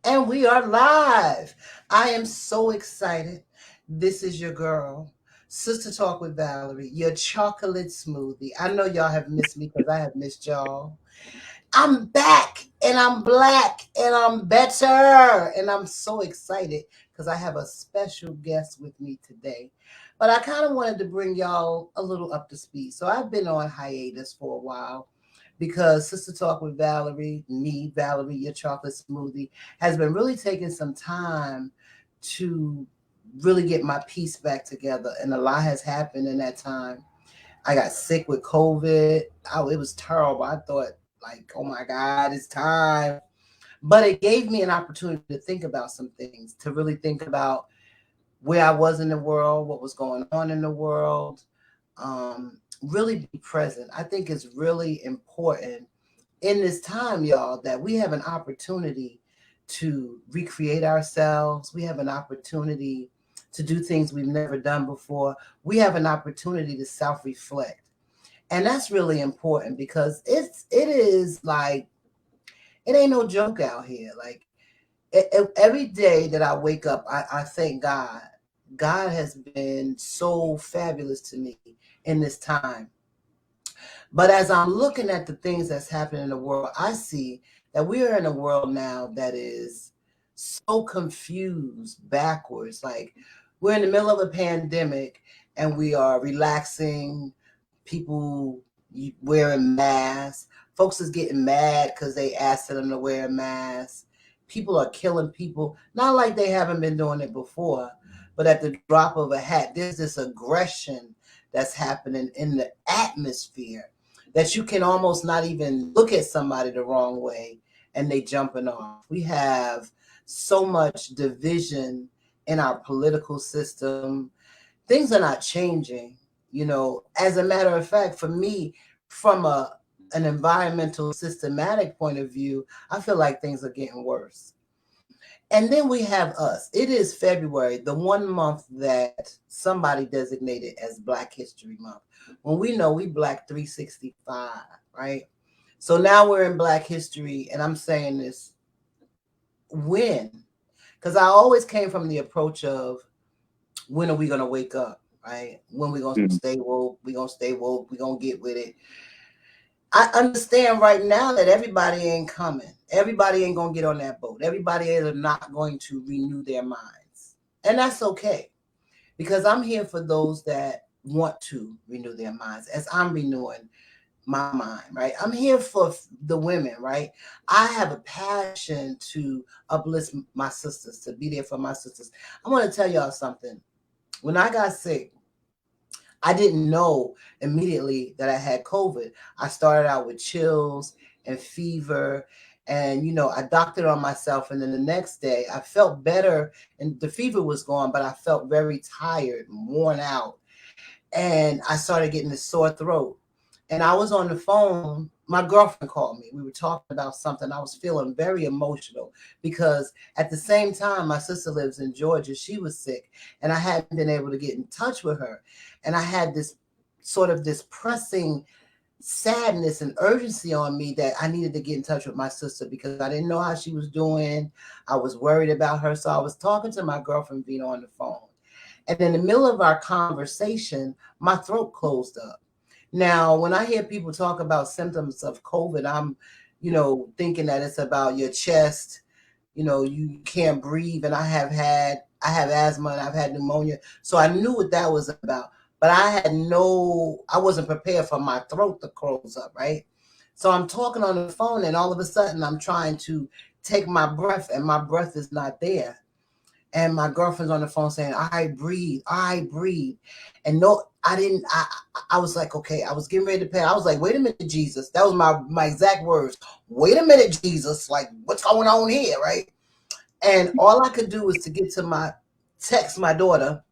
And we are live. I am so excited. This is your girl, Sister Talk with Valerie, your chocolate smoothie. I know y'all have missed me because I have missed y'all. I'm back and I'm black and I'm better. And I'm so excited because I have a special guest with me today. But I kind of wanted to bring y'all a little up to speed. So I've been on hiatus for a while because Sister Talk with Valerie, me, Valerie, your chocolate smoothie, has been really taking some time to really get my piece back together. And a lot has happened in that time. I got sick with COVID. Oh, it was terrible. I thought, like, oh my God, it's time. But it gave me an opportunity to think about some things, to really think about where I was in the world, what was going on in the world, really be present. I think it's really important in this time, y'all, that we have an opportunity to recreate ourselves. We have an opportunity to do things we've never done before. We have an opportunity to self-reflect. And that's really important because it is like it ain't no joke out here. Like every day that I wake up, I thank God. God has been so fabulous to me in this time. But as I'm looking at the things that's happening in the world, I see that we are in a world now that is so confused, backwards. Like we're in the middle of a pandemic and we are relaxing, people wearing masks. Folks is getting mad because they asked them to wear a mask. People are killing people, not like they haven't been doing it before, but at the drop of a hat, there's this aggression that's happening in the atmosphere that you can almost not even look at somebody the wrong way and they jumping off. We have so much division in our political system. Things are not changing. As a matter of fact, for me, from an environmental systematic point of view, I feel like things are getting worse. And then we have us. It is February, the one month that somebody designated as Black History Month. When we know we Black 365, right? So now we're in Black history, and I'm saying this when? Because I always came from the approach of when are we gonna wake up, right? When we gonna Mhm. stay woke, we gonna stay woke, we gonna get with it. I understand right now that everybody ain't coming. Everybody ain't gonna get on that boat. Everybody is not going to renew their minds. And that's okay. Because I'm here for those that want to renew their minds as I'm renewing my mind, right? I'm here for the women, right? I have a passion to uplift my sisters, to be there for my sisters. I want to tell y'all something. When I got sick, I didn't know immediately that I had COVID. I started out with chills and fever. And, I doctored on myself. And then the next day, I felt better. And the fever was gone, but I felt very tired, worn out. And I started getting a sore throat. And I was on the phone. My girlfriend called me. We were talking about something. I was feeling very emotional because at the same time, my sister lives in Georgia. She was sick, and I hadn't been able to get in touch with her. And I had this sort of this pressing sadness and urgency on me that I needed to get in touch with my sister because I didn't know how she was doing. I was worried about her. So I was talking to my girlfriend Vina on the phone. And in the middle of our conversation, my throat closed up. Now, when I hear people talk about symptoms of COVID, I'm, thinking that it's about your chest, you can't breathe. And I have asthma and I've had pneumonia. So I knew what that was about. But I wasn't prepared for my throat to close up, right? So I'm talking on the phone and all of a sudden I'm trying to take my breath and my breath is not there. And my girlfriend's on the phone saying, I breathe, I breathe. And no, I didn't, I was like, okay, I was getting ready to pay. I was like, wait a minute, Jesus. That was my exact words. Wait a minute, Jesus. Like, what's going on here, right? And all I could do was to get to text my daughter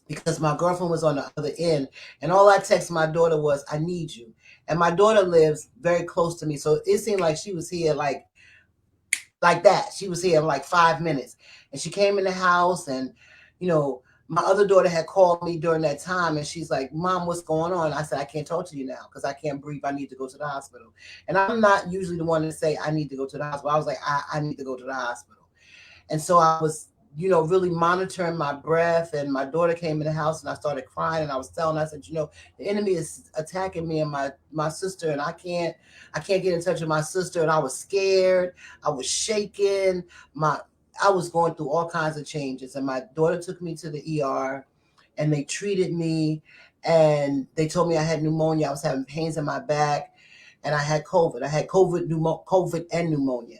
because my girlfriend was on the other end. And all I text my daughter was, I need you. And my daughter lives very close to me. So it seemed like she was here like that. She was here in like 5 minutes. And she came in the house and, my other daughter had called me during that time and she's like, Mom, what's going on? I said, I can't talk to you now because I can't breathe. I need to go to the hospital. And I'm not usually the one to say I need to go to the hospital. I was like, I need to go to the hospital. And so I was, really monitoring my breath. And my daughter came in the house and I started crying. And I was telling her, I said, the enemy is attacking me and my sister, and I can't get in touch with my sister. And I was scared. I was shaking. I was going through all kinds of changes. And my daughter took me to the ER and they treated me, and they told me I had pneumonia. I was having pains in my back, and I had COVID. I had COVID and pneumonia.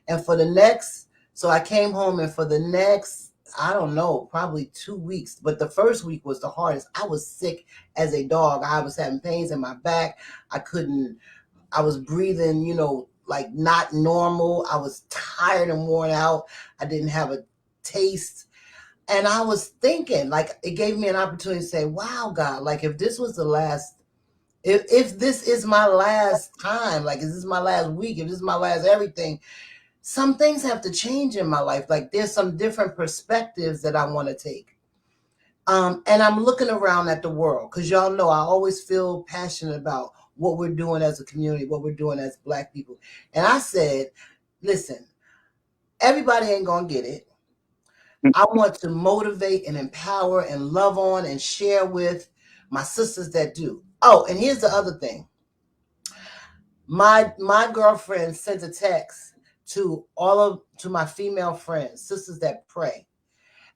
And for the next, so I came home, and for the next, I don't know, probably 2 weeks, but the first week was the hardest. I was sick as a dog. I was having pains in my back. I was breathing, like not normal. I was tired and worn out. I didn't have a taste. And I was thinking, like, it gave me an opportunity to say, wow, God, like, if this was the last, if this is my last time, like, is this my last week? If this is my last everything, some things have to change in my life. Like, there's some different perspectives that I want to take. And I'm looking around at the world, because y'all know I always feel passionate about what we're doing as a community, what we're doing as Black people. And I said, listen, everybody ain't going to get it. I want to motivate and empower and love on and share with my sisters that do. Oh, and here's the other thing. My girlfriend sent a text to my female friends, sisters that pray.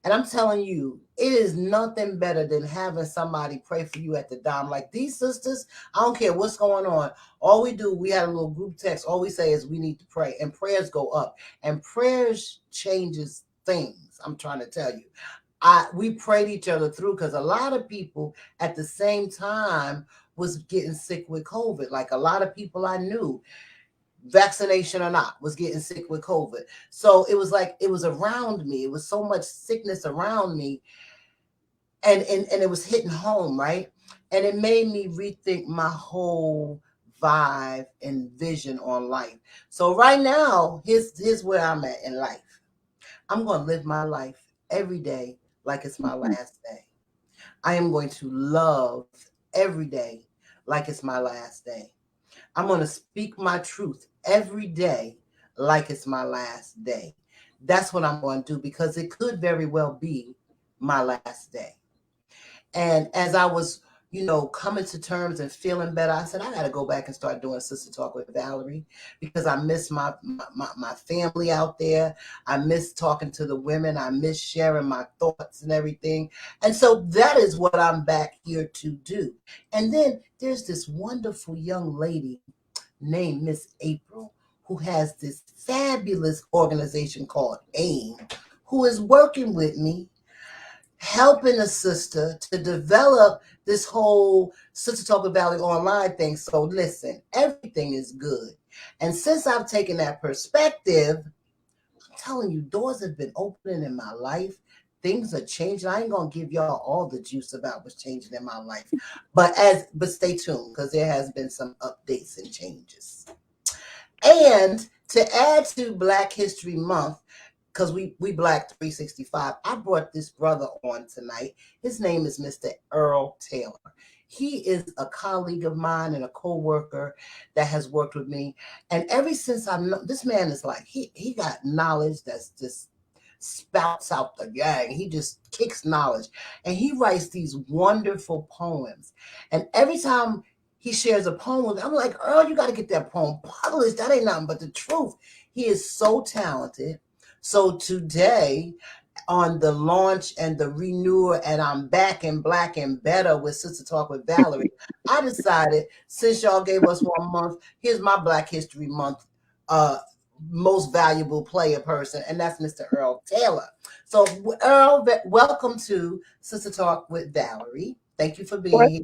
And I'm telling you, it is nothing better than having somebody pray for you at the dime. Like these sisters, I don't care what's going on. All we do, we had a little group text. All we say is we need to pray, and prayers go up, and prayers changes things. I'm trying to tell you. We prayed each other through, because a lot of people at the same time was getting sick with COVID. Like a lot of people I knew, vaccination or not, was getting sick with COVID. So it was like it was around me. It was so much sickness around me, and it was hitting home, right? And it made me rethink my whole vibe and vision on life. So right now, here's where I'm at in life. I'm going to live my life every day like it's my last day. I am going to love every day like it's my last day. I'm going to speak my truth every day like it's my last day. That's what I'm going to do, because it could very well be my last day. And as I was, coming to terms and feeling better, I said, I got to go back and start doing Sister Talk with Valerie, because I miss my family out there. I miss talking to the women. I miss sharing my thoughts and everything. And so that is what I'm back here to do. And then there's this wonderful young lady named Miss April, who has this fabulous organization called AIM, who is working with me, helping a sister to develop this whole Sister Talk with Valley online thing. So listen, everything is good. And since I've taken that perspective, I'm telling you, doors have been opening in my life. Things are changing. I ain't gonna give y'all all the juice about what's changing in my life, but stay tuned, because there has been some updates and changes. And to add to Black History Month, because we Black 365, I brought this brother on tonight. His name is Mr. Earl Taylor. He is a colleague of mine and a co-worker that has worked with me. And ever since I know, this man is like, he got knowledge that's just spouts out the gang. He just kicks knowledge. And he writes these wonderful poems. And every time he shares a poem with me, I'm like, Earl, you got to get that poem published. That ain't nothing but the truth. He is so talented. So today, on the launch and the renewal, and I'm back in Black and better with Sister Talk with Valerie, I decided, since y'all gave us 1 month, here's my Black History Month most valuable player person, and that's Mr. Earl Taylor. So Earl, welcome to Sister Talk with Valerie. Thank you for being here.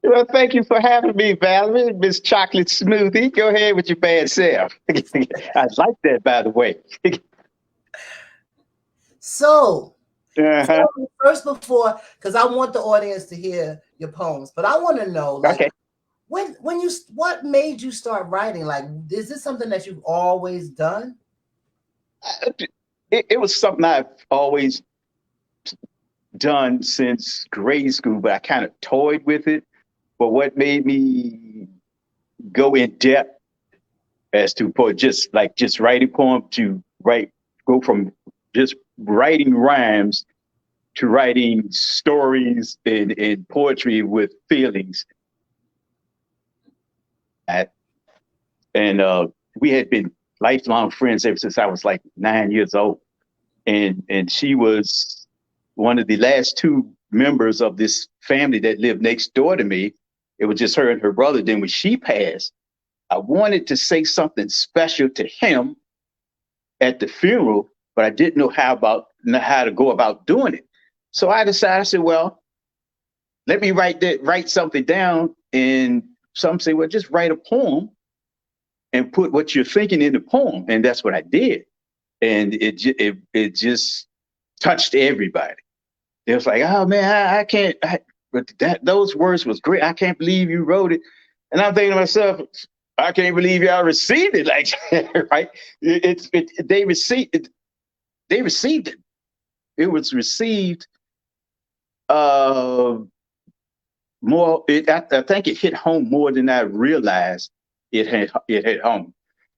Well, thank you for having me, Valerie. Miss Chocolate Smoothie. Go ahead with your bad self. I like that, by the way. So, Uh-huh. first, before, because I want the audience to hear your poems, but I want to know, like, Okay. what made you start writing? Like, is this something that you've always done? It was something I've always done since grade school, but I kind of toyed with it. But what made me go in depth as to for just writing poem to go from just writing rhymes to writing stories and poetry with feelings. And we had been lifelong friends ever since I was like 9 years old. And she was one of the last two members of this family that lived next door to me. It was just her and her brother. Then when she passed, I wanted to say something special to him at the funeral, but I didn't know how to go about doing it. So I decided, I said, well, let me write something down. And some say, well, just write a poem and put what you're thinking in the poem. And that's what I did. And it just touched everybody. It was like, oh man, I can't. But those words was great. I can't believe you wrote it. And I'm thinking to myself, I can't believe y'all received it like that, right? They received it. They received it. It was received uh more. I think it hit home more than I realized it hit home.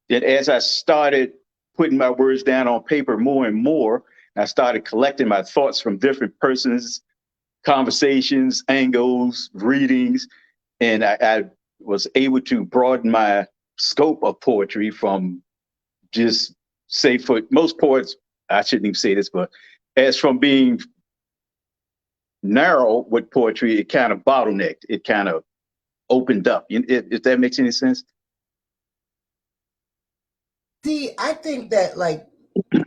That as I started putting my words down on paper more and more, I started collecting my thoughts from different persons, conversations, angles, readings, and I was able to broaden my scope of poetry from just say for most poets, I shouldn't even say this, but as from being narrow with poetry, it kind of bottlenecked. It kind of opened up. If that makes any sense. See, I think that like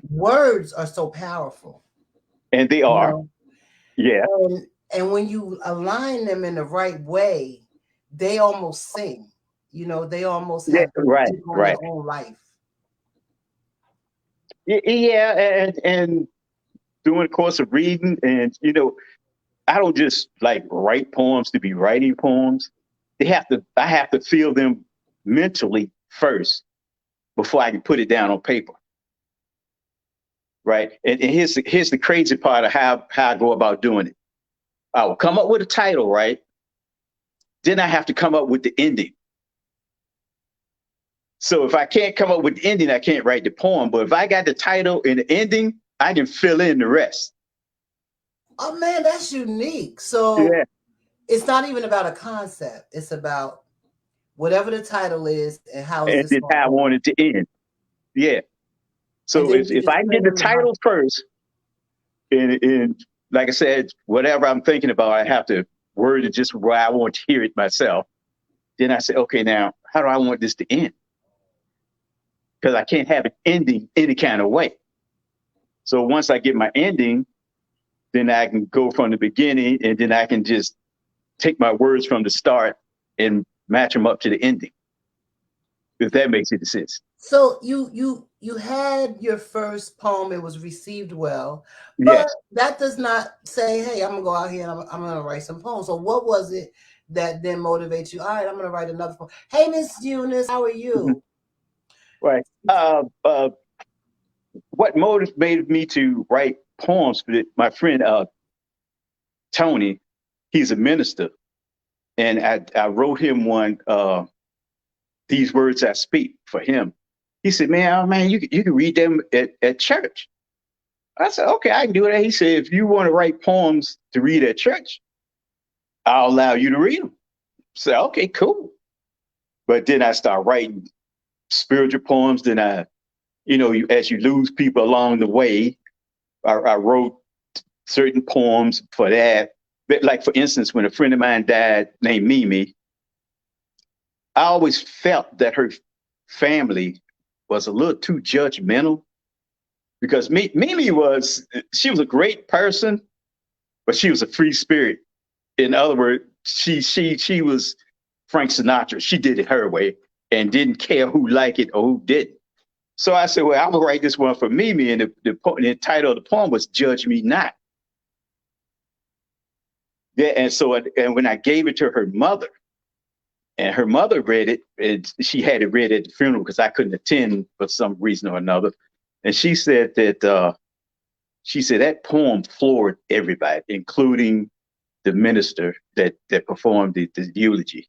words are so powerful, And they you are, know, yeah, and when you align them in the right way, they almost sing. You know, they almost yeah, have to right, take on right. their own life. Yeah, and during the course of reading, and I don't just like write poems to be writing poems. I have to feel them mentally first before I can put it down on paper. Right. And here's the crazy part of how I go about doing it. I will come up with a title, right? Then I have to come up with the ending. So if I can't come up with the ending, I can't write the poem. But if I got the title and the ending, I can fill in the rest. Oh man, that's unique. So Yeah. it's not even about a concept. It's about whatever the title is and how is And this then going to how I go. want it to end. Yeah. And So then you if just I can fill get the in the blank. title first, and like I said, whatever I'm thinking about, I have to word it just where I want to hear it myself. Then I say, okay, now how do I want this to end? Because I can't have it ending any kind of way. So once I get my ending, then I can go from the beginning, and then I can just take my words from the start and match them up to the ending. If that makes any sense. So you had your first poem. It was received well, but Yes. that does not say, "Hey, I'm gonna go out here and I'm gonna write some poems." So what was it that then motivates you? All right, I'm gonna write another poem. Hey, Miss Eunice, how are Mhm. you? Right. What motivated me to write poems? My friend Tony, he's a minister, and I wrote him one. These words I speak for him. He said, "Man, oh, man, you can read them at church." I said, "Okay, I can do that." He said, "If you want to write poems to read at church, I'll allow you to read them." So, okay, cool. But then I start writing spiritual poems. Then as you lose people along the way, I wrote certain poems for that. But like for instance, when a friend of mine died named Mimi, I always felt that her family was a little too judgmental because Mimi she was a great person, but she was a free spirit. In other words, she was Frank Sinatra. She did it her way and didn't care who liked it or who didn't. So I said, well, I'm gonna write this one for Mimi, and the title of the poem was "Judge Me Not." Yeah, and when I gave it to her mother, and her mother read it, and she had it read at the funeral because I couldn't attend for some reason or another, and she said that poem floored everybody, including the minister that performed the eulogy.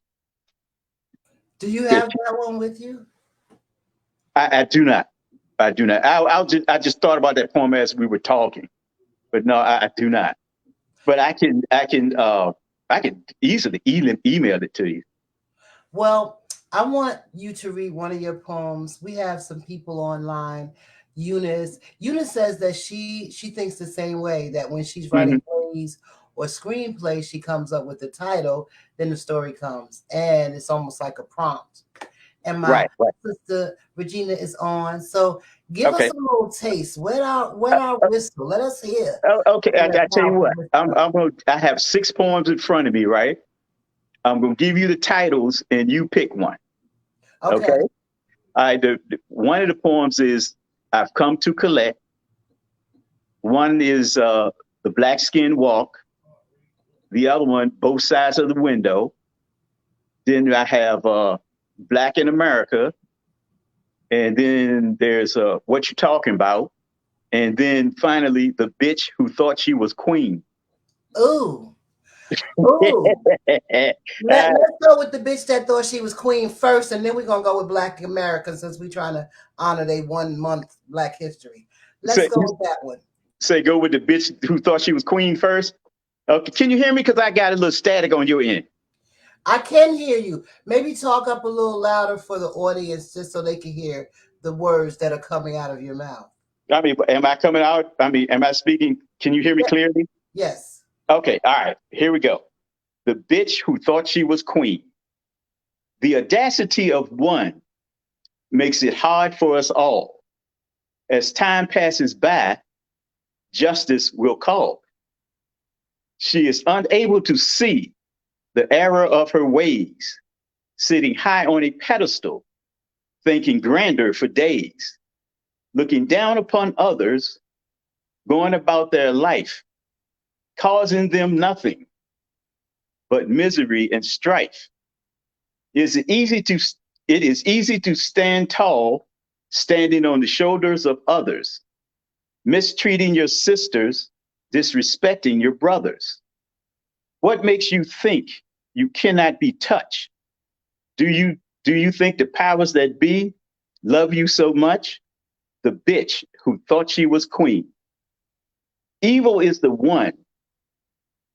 Do you Yeah, have that one with you? I do not. I do not. I just thought about that poem as we were talking, but no, I do not. But I can easily email it to you. Well, I want you to read one of your poems. We have some people online. Eunice says that she thinks the same way, that when she's writing Hmm. plays or screenplays, she comes up with the title, then the story comes, and it's almost like a prompt. And my Right, right. sister Regina is on. So give us Okay. a little taste. Uh, Wet our whistle. Let us hear okay. some of that I tell you powerful what. stuff. I have 6 poems in front of me. Right. I'm gonna give you the titles, and you pick one. Okay. Okay. One of the poems is "I've Come to Collect." One is "The Black Skin Walk." The other one, "Both Sides of the Window." Then I have "Black in America," and then there's "What You Talking About," and then finally, "The Bitch Who Thought She Was Queen." Ooh. Ooh. Let's go with the bitch that thought she was queen first, and then we're gonna go with Black America since we're trying to honor their 1 month Black History. Let's say, go with that one. say, go with the bitch who thought she was queen first. Okay, can you hear me? Because I got a little static on your end. I can hear you. Maybe talk up a little louder for the audience just so they can hear the words that are coming out of your mouth. I mean, am I coming out? I mean, am I speaking? Can you hear me Yeah. clearly? Yes. Okay, all right, here we go. The bitch who thought she was queen. The audacity of one makes it hard for us all. As time passes by, justice will call. She is unable to see the error of her ways, sitting high on a pedestal, thinking grandeur for days, looking down upon others, going about their life, causing them nothing but misery and strife. Is it easy to it is easy to stand tall, standing on the shoulders of others, mistreating your sisters, disrespecting your brothers. What makes you think you cannot be touched? Do you think the powers that be love you so much? The bitch who thought she was queen. Evil is the one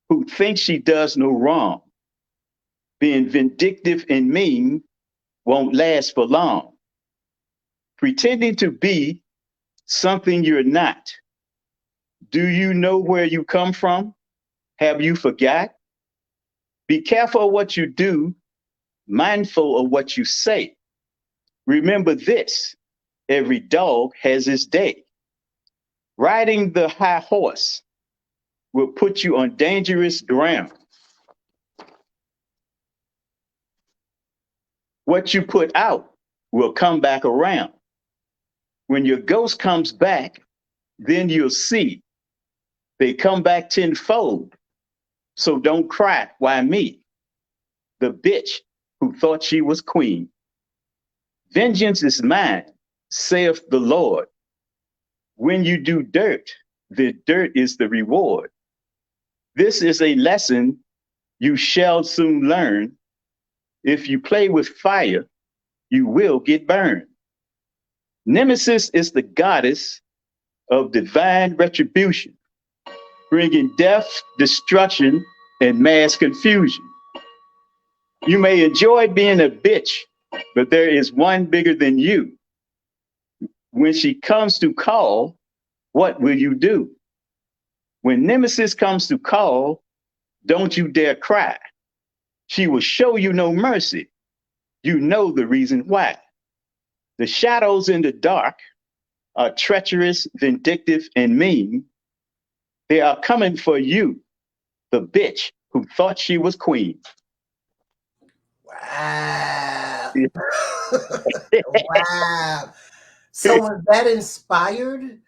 who thinks she does no wrong. Being vindictive and mean won't last for long. Pretending to be something you're not. Do you know where you come from? Have you forgot? Be careful of what you do, mindful of what you say. Remember this: every dog has his day. Riding the high horse will put you on dangerous ground. What you put out will come back around. When your ghost comes back, then you'll see they come back tenfold. So don't cry, why me? The bitch who thought she was queen. Vengeance is mine, saith the Lord. When you do dirt, the dirt is the reward. This is a lesson you shall soon learn. If you play with fire, you will get burned. Nemesis is the goddess of divine retribution, bringing death, destruction, and mass confusion. You may enjoy being a bitch, but there is one bigger than you. When she comes to call, what will you do? When Nemesis comes to call, don't you dare cry. She will show you no mercy. You know the reason why. The shadows in the dark are treacherous, vindictive, and mean. They are coming for you, the bitch who thought she was queen. Wow. Wow. So was that inspired?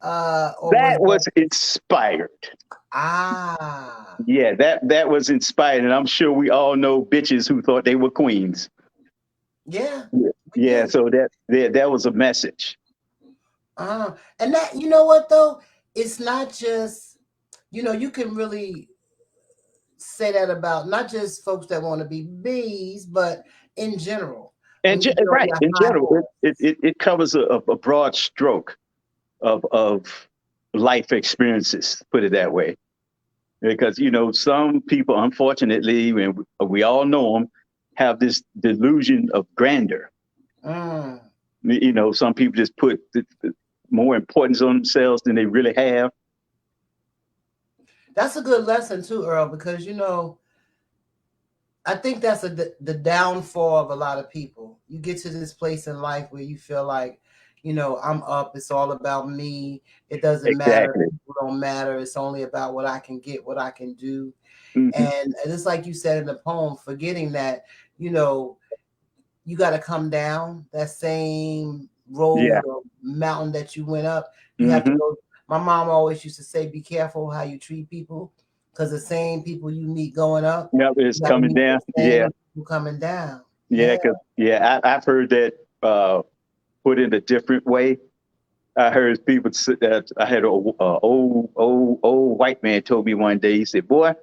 Or was That that was inspired. ah Yeah, that was inspired, and I'm sure we all know bitches who thought they were queens. yeah, Yeah, we yeah. do. So that was a message. And that you know what though? It's not just you can really say that about not just folks that want to be bees, but in general. when you feel right, your in high general, horse. it covers a broad stroke of life experiences, put it that way. Because, some people, unfortunately, and we all know them, have this delusion of grandeur. Mm. Some people just put more importance on themselves than they really have. That's a good lesson too, Earl, because I think that's the downfall of a lot of people. You get to this place in life where you feel like, I'm up. It's all about me. It doesn't matter. Exactly. People don't matter. It's only about what I can get, what I can do. Hmm. And it's like you said in the poem, forgetting that, you know, you got to come down that same Yeah. road or mountain that you went up. You have to Hmm. go. My mom always used to say, be careful how you treat people because the same people you meet going up, Yep, it's you got to coming meet the down. same Yeah. people coming down. Yeah. Yeah. Cause I've heard that put in a different way. I heard people say that I had an old white man told me one day, he said, boy,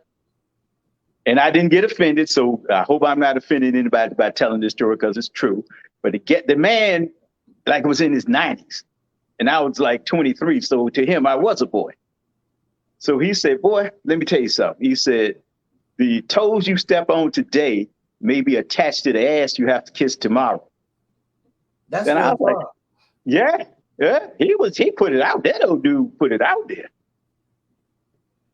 and I didn't get offended. So I hope I'm not offending anybody by telling this story because it's true. But to get the man, like was in his 90s and I was like 23. So to him, I was a boy. So he said, boy, let me tell you something. He said, the toes you step on today may be attached to the ass you have to kiss tomorrow. That's And I real was like, talk. yeah, yeah. He put it out there. That old dude put it out there.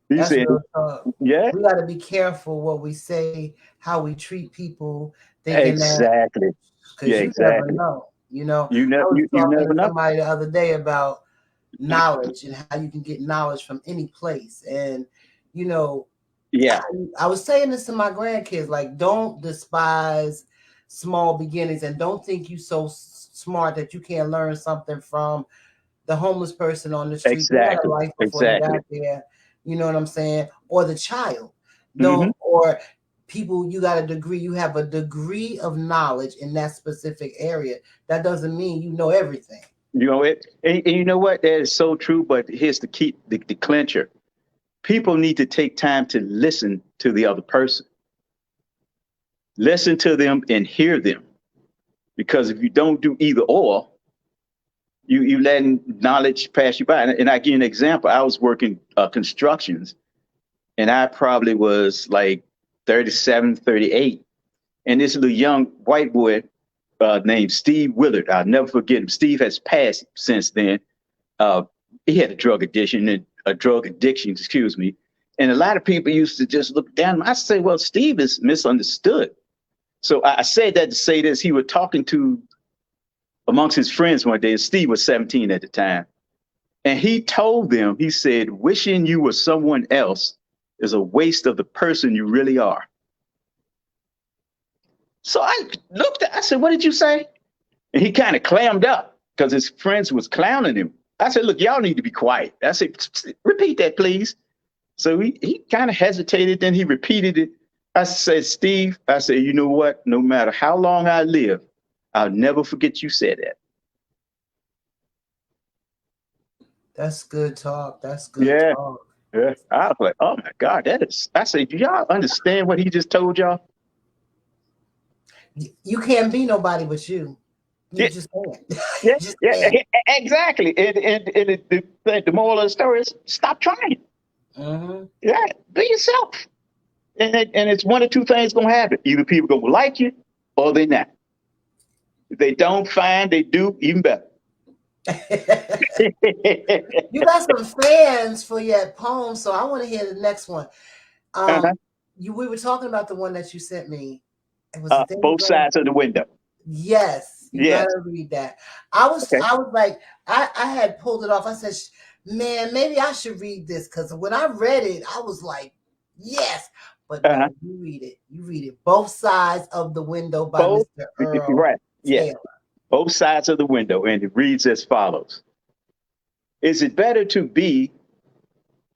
He That's said, real talk. yeah, We got to be careful what we say, how we treat people, thinking that exactly. Yeah, because you never exactly. know. I You was you talking never to know. somebody the other day about knowledge and how you can get knowledge from any place. And, you know, I, Yeah, I was saying this to my grandkids, like, don't despise small beginnings and don't think you so smart that you can't learn something from the homeless person on the street. They had a exactly. life before they Exactly. got there. You know what I'm saying? Or the child. Hmm. No, or people, you got a degree, you have a degree of knowledge in that specific area. That doesn't mean you know everything. You know it, and you know what? That is so true. But here's the key, the clincher. People need to take time to listen to the other person, listen to them, and hear them. Because if you don't do either or, you letting knowledge pass you by. And I give you an example. I was working constructions, and I probably was like 37, 38, and this little young white boy named Steve Willard. I'll never forget him. Steve has passed since then. Uh, he had a drug addiction, excuse me. And a lot of people used to just look down. I say, well, Steve is misunderstood. So I said that to say this. He was talking to amongst his friends one day, and Steve was 17 at the time. And he told them, he said, wishing you were someone else is a waste of the person you really are. So I looked at, I said, what did you say? And he kind of clammed up because his friends was clowning him. I said, look, y'all need to be quiet. I said, repeat that, please. So he kind of hesitated, then he repeated it. I said, Steve, I said, you know what? No matter how long I live, I'll never forget you said that. That's good talk. That's good Yeah. talk. Yeah. I was like, oh my God, that is, I said, do y'all understand what he just told y'all? You can't be nobody but you. You Yeah, just can't. You yeah, just yeah, can't. exactly. The moral of the story is stop trying. Hmm. Yeah, be yourself. And it's one or two things gonna happen. Either people gonna like you or they not. If they don't, fine. They do, even better. You got some fans for your poem, so I want to hear the next one. Um, Uh-huh. we were talking about the one that you sent me. It was the thing Both again. sides of the window. Yes, you Yes. gotta read that. I was Okay. I was like, I had pulled it off. I said, man, maybe I should read this because when I read it, I was like, yes. But Uh-huh. no, you read it. You read it. Both Sides of the Window by Both. Mr. Earl Right. Yes. Taylor. Both sides of the window, and it reads as follows: is it better to be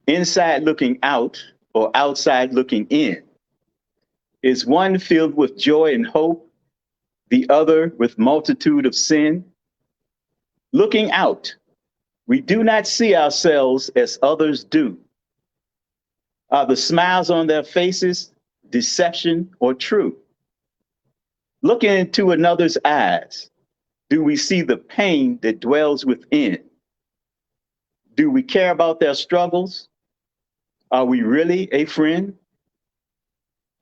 inside looking out or outside looking in? Is one filled with joy and hope, the other with multitude of sin? Looking out, we do not see ourselves as others do. Are the smiles on their faces deception or true? Looking into another's eyes, do we see the pain that dwells within? Do we care about their struggles? Are we really a friend?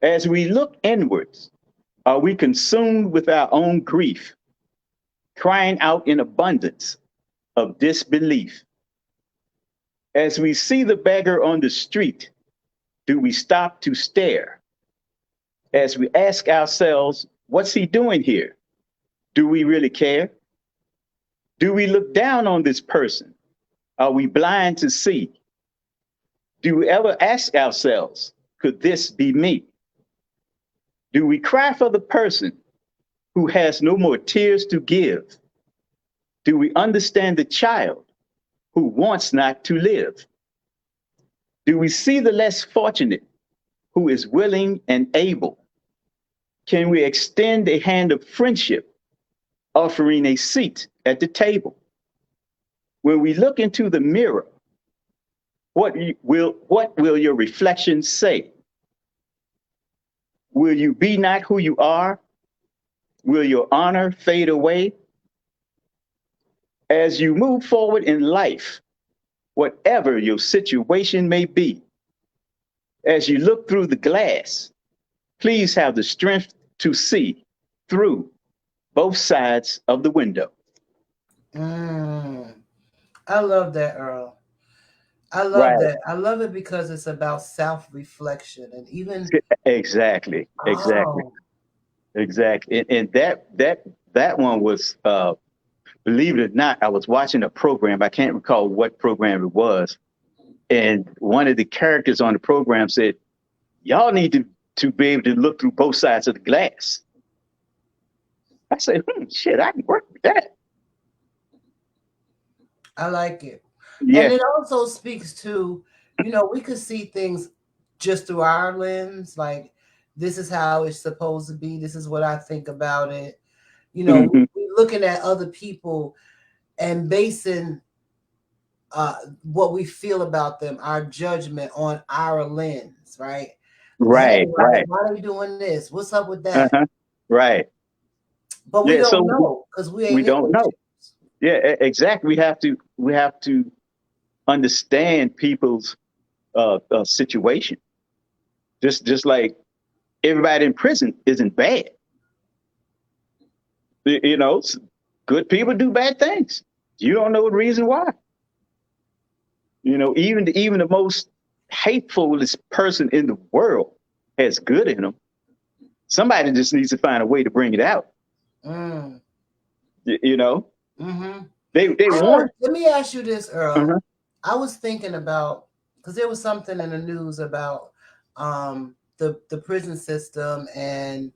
As we look inwards, are we consumed with our own grief, crying out in abundance of disbelief? As we see the beggar on the street, do we stop to stare? As we ask ourselves, what's he doing here? Do we really care? Do we look down on this person? Are we blind to see? Do we ever ask ourselves, could this be me? Do we cry for the person who has no more tears to give? Do we understand the child who wants not to live? Do we see the less fortunate who is willing and able? Can we extend a hand of friendship, offering a seat at the table? When we look into the mirror, what will your reflection say? Will you be not who you are? Will your honor fade away? As you move forward in life, whatever your situation may be, as you look through the glass, please have the strength to see through both sides of the window. Mm, I love that, Earl. I love Right. that. I love it because it's about self-reflection and even Exactly. Exactly. oh, Exactly. And that one was believe it or not, I was watching a program. I can't recall what program it was. And one of the characters on the program said, y'all need to be able to look through both sides of the glass. I said, shit, I can work with that. I like it. And Yeah. it also speaks to, we could see things just through our lens, like this is how it's supposed to be. This is what I think about it. Hmm. We're looking at other people and basing uh, what we feel about them, our judgment on our lens, right? Hey, Right, right. why are you doing this? What's up with that? Uh-huh. Right. But we Yeah. don't So know because we ain't we in don't those know. shoes. Yeah, exactly. We have to understand people's situation. Just like everybody in prison isn't bad. You know, good people do bad things. You don't know the reason why. You know, even the most hatefulest person in the world has good in them. Somebody just needs to find a way to bring it out. Mm, You know, mm-hmm. they want. Let me ask you this, Earl. Uh-huh. I was thinking about because there was something in the news about the prison system and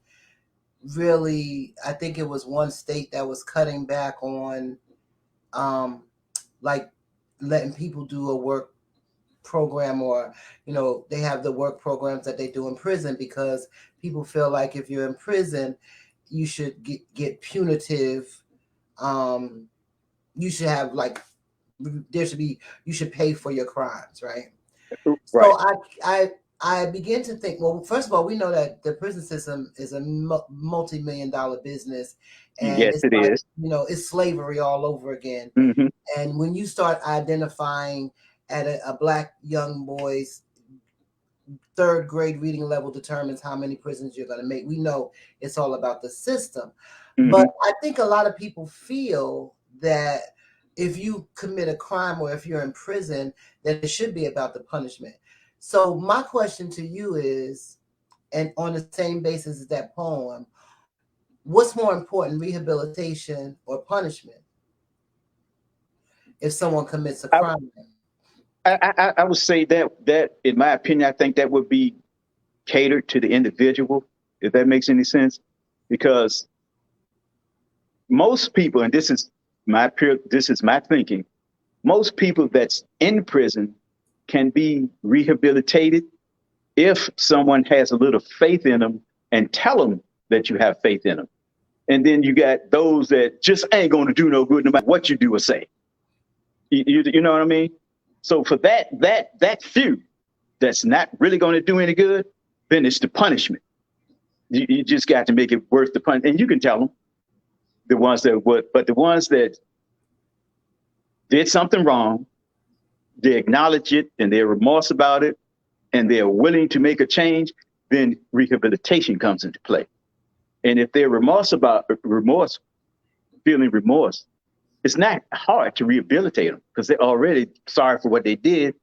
really I think it was one state that was cutting back on um like letting people do a work program or they have the work programs that they do in prison because people feel like if you're in prison you should get punitive um you should have like there should be you should pay for your crimes, right? Right. So I begin to think, well, first of all, we know that the prison system is a multi-million dollar business, and Yes, it's it like is. it's slavery all over again. Mm-hmm. And when you start identifying at a black young boy's third grade reading level determines how many prisons you're going to make, we know it's all about the system. But Mm-hmm. I think a lot of people feel that if you commit a crime or if you're in prison, that it should be about the punishment. So my question to you is, and on the same basis as that poem, what's more important, rehabilitation or punishment if someone commits a I, crime? I would say that in my opinion, I think that would be catered to the individual, if that makes any sense, because most people, and this is my thinking, most people that's in prison can be rehabilitated if someone has a little faith in them and tell them that you have faith in them. And then you got those that just ain't going to do no good no matter what you do or say. You know what I mean? So for that few that's not really going to do any good, then it's the punishment. You just got to make it worth the punch. And you can tell them, the ones that would, but the ones that did something wrong, they acknowledge it and they're remorse about it and they're willing to make a change, then rehabilitation comes into play. And if they're feeling remorse, it's not hard to rehabilitate them because they're already sorry for what they did,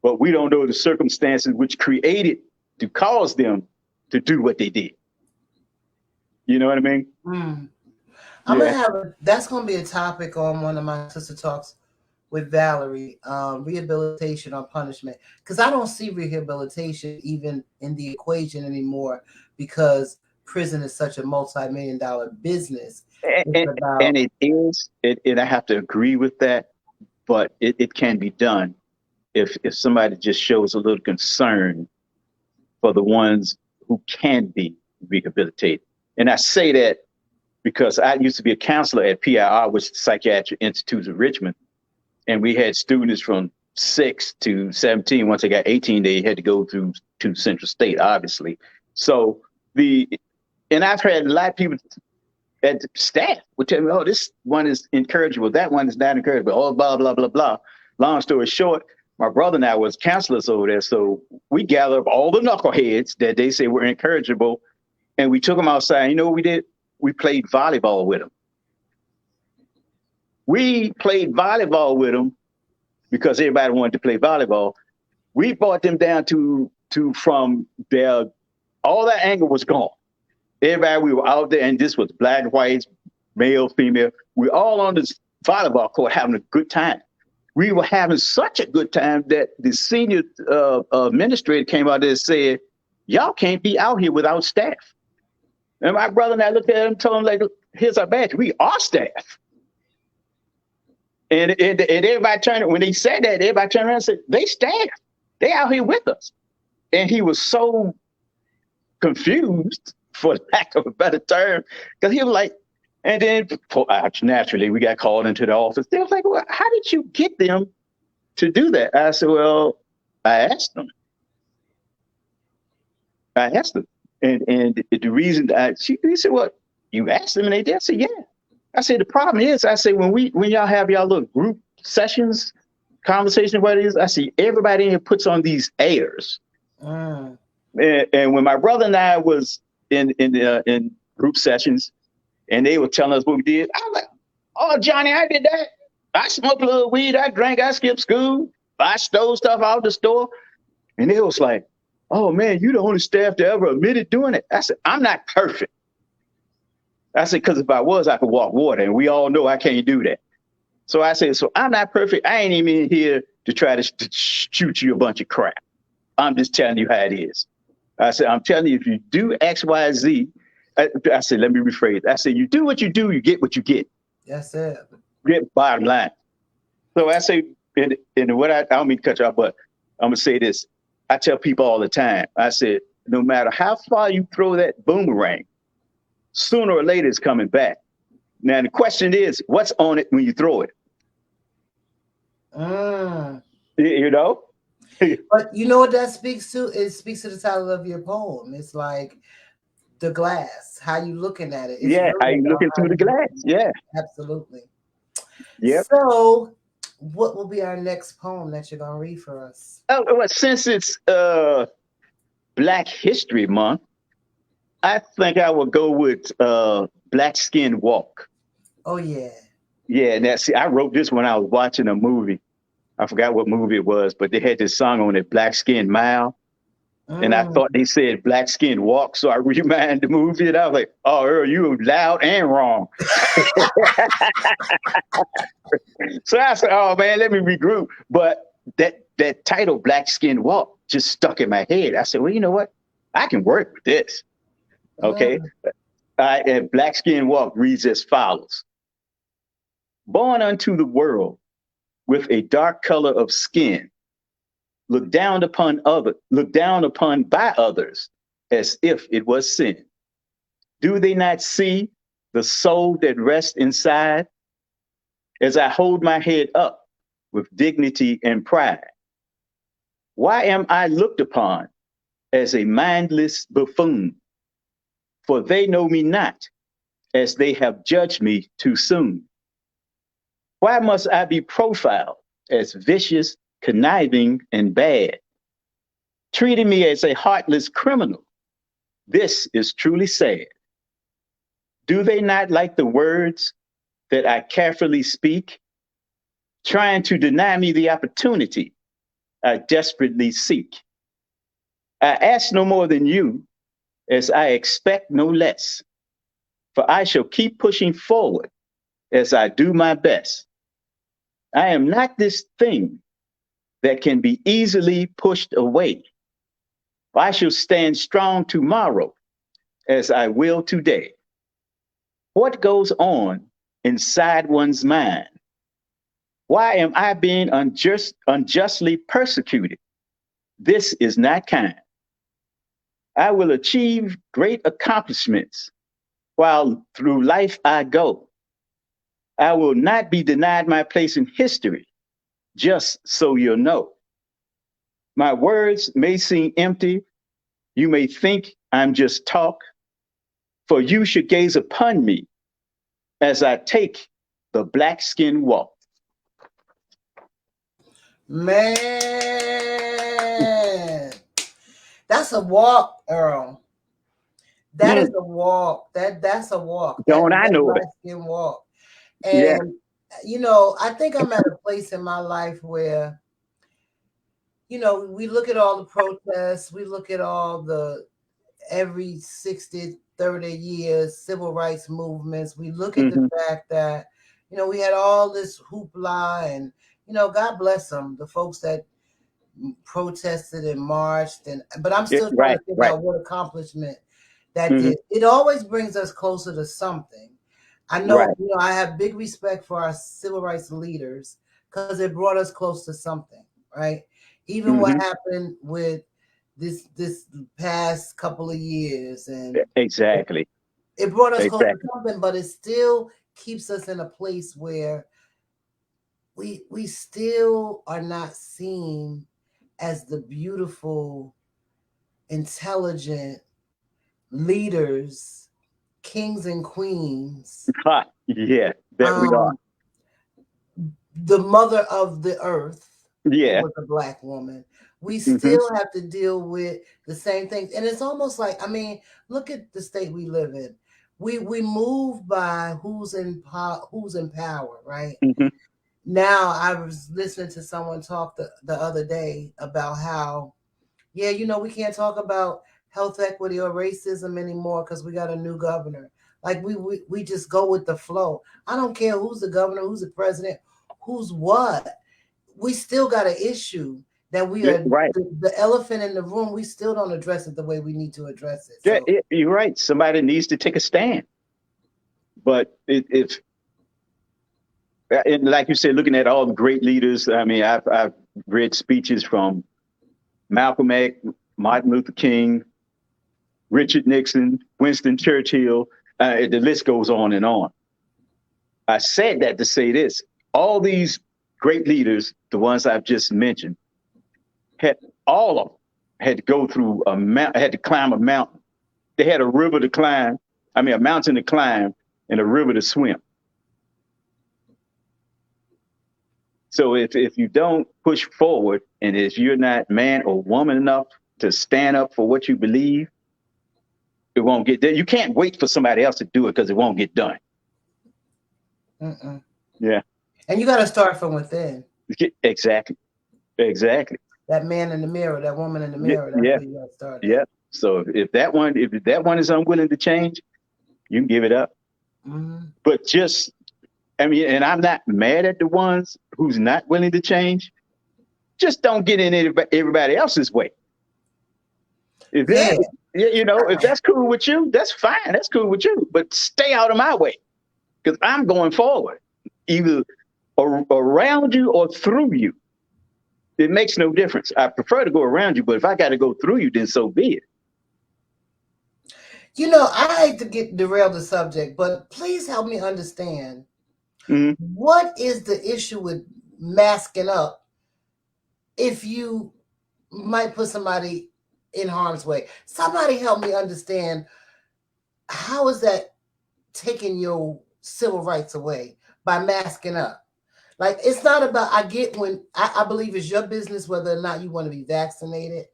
but we don't know the circumstances which created to cause them to do what they did. You know what I mean? Mm. I'm gonna Yeah. have that's gonna be a topic on one of my sister talks with Valerie, rehabilitation or punishment. Because I don't see rehabilitation even in the equation anymore because prison is such a multi-million-dollar business. It's And, about and it is, and I have to agree with that, but it can be done if somebody just shows a little concern for the ones who can be rehabilitated. And I say that because I used to be a counselor at PIR, which is the Psychiatric Institute of Richmond, and we had students from 6 to 17. Once they got 18, they had to go through to Central State, obviously. So and I've had a lot of people at staff would tell me, oh, this one is encourageable, that one is not encourageable, oh, blah, blah, blah, blah. Long story short, my brother and I was counselors over there. So we gathered up all the knuckleheads that they say were incorrigible, and we took them outside. You know what we did? We played volleyball with them. We played volleyball with them because everybody wanted to play volleyball. We brought them down to from their, all that anger was gone. Everybody, we were out there, and this was black, white, male, female. We all on this volleyball court having a good time. We were having such a good time that the senior administrator came out there and said, y'all can't be out here without staff. And my brother and I looked at him and told him, like, here's our badge. We are staff. And everybody turned, when they said that, everybody turned around and said, they staff. They out here with us. And he was so confused, for lack of a better term, because he was like, and then naturally we got called into the office. They was like, well, how did you get them to do that? I said, well, I asked them. And the reason he said, well, you asked them and they did? I said, yeah. I said, the problem is, I said, when y'all have y'all little group sessions, conversation, what it is, I see everybody in here puts on these airs. And when my brother and I was in group sessions and they were telling us what we did, I was like, oh, Johnny, I did that. I smoked a little weed, I drank, I skipped school, I stole stuff out the store. And they was like, oh man, you the only staff that ever admitted doing it. I said, I'm not perfect. I said, because if I was, I could walk water, and we all know I can't do that. So I said, so I'm not perfect. I ain't even here to try to shoot you a bunch of crap. I'm just telling you how it is. I said, I'm telling you, if you do X, Y, Z, I said, let me rephrase. I said, you do what you do, you get what you get. that's it. Get bottom line. So I say, and what I don't mean to cut you off, but I'm going to say this. I tell people all the time, I said, no matter how far you throw that boomerang, sooner or later it's coming back. Now, the question is, what's on it when you throw it? You know? But you know what that speaks to? It speaks to the title of your poem. It's like the glass, how you looking at it. It's Yeah, how really you about looking how through the you glass? Yeah. absolutely. Yep. So, what will be our next poem that you're gonna read for us? Oh, well, since it's Black History Month, I think I will go with Black Skin Walk. Oh yeah. Yeah, now see, I wrote this when I was watching a movie. I forgot what movie it was, but they had this song on it, Black Skin Mile. And I thought they said Black Skin Walk. So I rewind the movie and I was like, oh, Earl, you loud and wrong. So I said, oh man, let me regroup. But that title, Black Skin Walk, just stuck in my head. I said, well, you know what? I can work with this. Okay. And Black Skin Walk reads as follows. Born unto the world with a dark color of skin, looked down upon by others as if it was sin. Do they not see the soul that rests inside? As I hold my head up with dignity and pride, why am I looked upon as a mindless buffoon? for they know me not, as they have judged me too soon. Why must I be profiled as vicious, conniving, and bad, treating me as a heartless criminal? This is truly sad. Do they not like the words that I carefully speak, trying to deny me the opportunity I desperately seek? I ask no more than you, as I expect no less, for I shall keep pushing forward as I do my best. I am not this thing that can be easily pushed away. I shall stand strong tomorrow as I will today. What goes on inside one's mind? Why am I being unjustly persecuted? This is not kind. I will achieve great accomplishments while through life I go. I will not be denied my place in history, just so you'll know. My words may seem empty. You may think I'm just talk, for you should gaze upon me as I take the black skin walk. Man, that's a walk, Earl. That is Mm, a walk. That's a walk. don't I That know it? black skin walk. Yeah. And I think I'm at a place in my life where, we look at all the protests, we look at all the every 60, 30 years civil rights movements. We look at the Hmm. fact that, we had all this hoopla and, God bless them, the folks that protested and marched, but I'm Yeah, still trying right, to figure right. out what accomplishment that Hmm. did. It always brings us closer to something. I know, Right. I have big respect for our civil rights leaders because it brought us close to something, right? Even what Hmm. happened with this past couple of years, and Exactly. it brought us close to Exactly. something, but it still keeps us in a place where we still are not seen as the beautiful, intelligent leaders, kings and queens, Ha, yeah, that we are. um, the mother of the earth, who Yeah. was a black woman. We Hmm. still have to deal with the same things. And it's almost like, look at the state we live in. We move by who's in power, right? Hmm. Now I was listening to someone talk the other day about how, yeah, we can't talk about health equity or racism anymore because we got a new governor. Like we just go with the flow. I don't care who's the governor, who's the president, who's what. We still got an issue that we are Right. the elephant in the room. We still don't address it the way we need to address it. Yeah, So you're right. Somebody needs to take a stand. But if and like you said, looking at all the great leaders, I mean, I've read speeches from Malcolm X, Martin Luther King, Richard Nixon, Winston Churchill. The list goes on and on. I said that to say this: all these great leaders, the ones I've just mentioned, had all of them had to go through had to climb a mountain. They had a river to climb. I mean, a mountain to climb and a river to swim. So if you don't push forward, and if you're not man or woman enough to stand up for what you believe, it won't get done. You can't wait for somebody else to do it because it won't get done. mm-mm. Yeah, And you got to start from within. exactly, exactly. That man in the mirror, that woman in the Yeah, mirror. That's yeah, where you got to start yeah. at. So if that one is unwilling to change, you can give it up. Mm-hmm. But just, I mean, and I'm not mad at the ones who's not willing to change. Just don't get in everybody else's way. If Yeah, that, if that's cool with you, that's fine. That's cool with you. But stay out of my way because I'm going forward, either around you or through you. It makes no difference. I prefer to go around you, but if I got to go through you, then so be it. I hate to get derail the subject, but please help me understand Hmm. what is the issue with masking up if you might put somebody in harm's way. Somebody help me understand how is that taking your civil rights away by masking up? Like, it's not about, I get when, I believe it's your business whether or not you want to be vaccinated.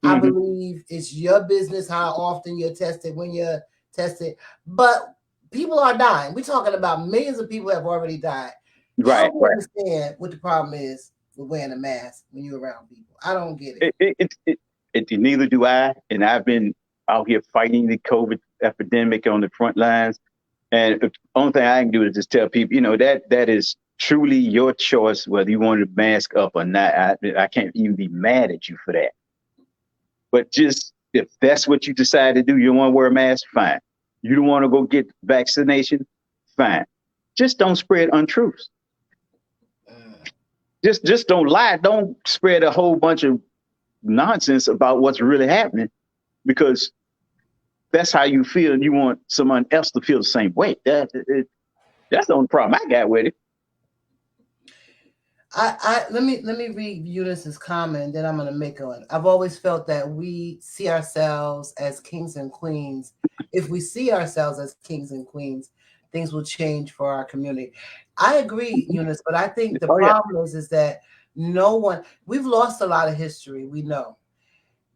I Hmm. believe it's your business how often you're tested, when you're tested. But people are dying. We're talking about millions of people have already died. Right, Help me right. understand what the problem is with wearing a mask when you're around people. I don't get it. Neither do I. And I've been out here fighting the COVID epidemic on the front lines. And the only thing I can do is just tell people, that is truly your choice whether you want to mask up or not. I can't even be mad at you for that. But just if that's what you decide to do, you don't want to wear a mask, fine. You don't want to go get vaccination, fine. Just don't spread untruths. Mm. Just don't lie. Don't spread a whole bunch of nonsense about what's really happening because that's how you feel, and you want someone else to feel the same way. That's the only problem I got with it. Let me read Eunice's comment, then I'm gonna make one. I've always felt that we see ourselves as kings and queens. If we see ourselves as kings and queens, things will change for our community. I agree, Eunice, but I think the Oh yeah, problem is that no one, we've lost a lot of history, we know.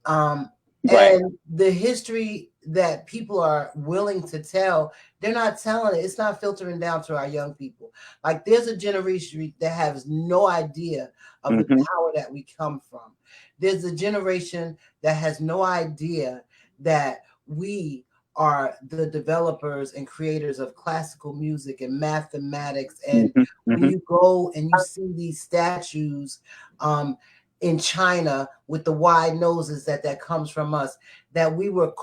Um, right. and the history that people are willing to tell, they're not telling it. It's not filtering down to our young people. Like, there's a generation that has no idea of the Hmm. power that we come from. There's a generation that has no idea that we are the developers and creators of classical music and mathematics. And Hmm. when Hmm. you go and you see these statues, um, in China with the wide noses that comes from us, that we were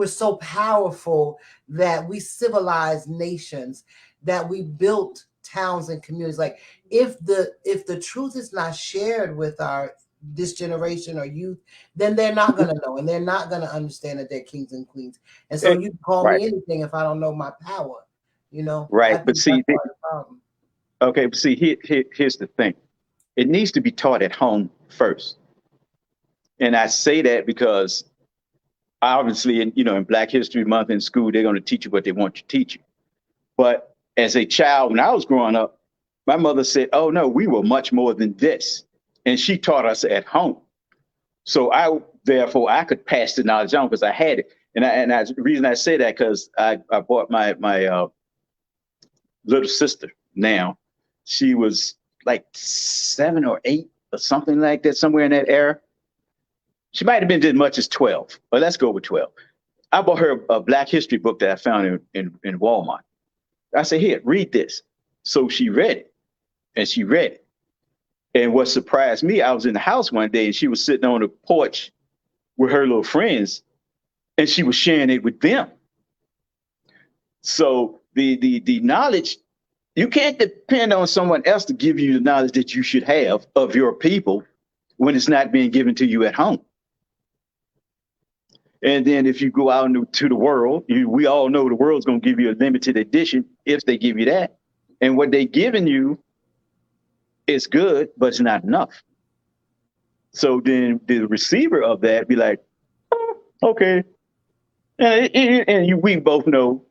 so powerful that we civilized nations, that we built towns and communities. Like, if the truth is not shared with our this generation or youth, then they're not going to know, and they're not going to understand that they're kings and queens. And so you can call Right, me anything if I don't know my power. I right. But think that's see, part of the problem. okay, but see, here's the thing. It needs to be taught at home first, and I say that because obviously, in Black History Month in school, they're going to teach you what they want you to teach you. But as a child, when I was growing up, my mother said, "Oh no, we were much more than this," and she taught us at home. So therefore, I could pass the knowledge on because I had it. The reason I say that because I bought my little sister now. She was like 7 or 8 or something like that, somewhere in that era. She might have been as much as 12, but let's go with 12. I bought her a Black History book that I found in Walmart. I said, "Here, read this." So she read it, and she read it. And what surprised me, I was in the house one day, and she was sitting on the porch with her little friends, and she was sharing it with them. So the knowledge, you can't depend on someone else to give you the knowledge that you should have of your people when it's not being given to you at home. And then if you go out into the world, we all know the world's going to give you a limited edition if they give you that. And what they giving you is good, but it's not enough. So then the receiver of that be like, "Oh, okay." We both know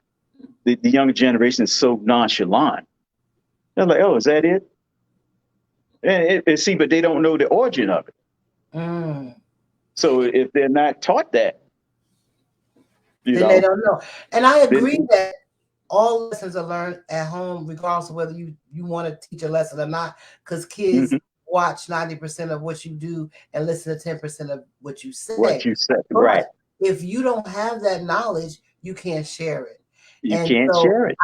the younger generation is so nonchalant. They're like, "Oh, is that it?" See, but they don't know the origin of it. Mm. So if they're not taught that, you Then they know, don't know. And I then agree that all lessons are learned at home, regardless of whether you want to teach a lesson or not, because kids mhm, watch 90% of what you do and listen to 10% of what you say. what you said, But right? if you don't have that knowledge, you can't share it. You And can't so share it.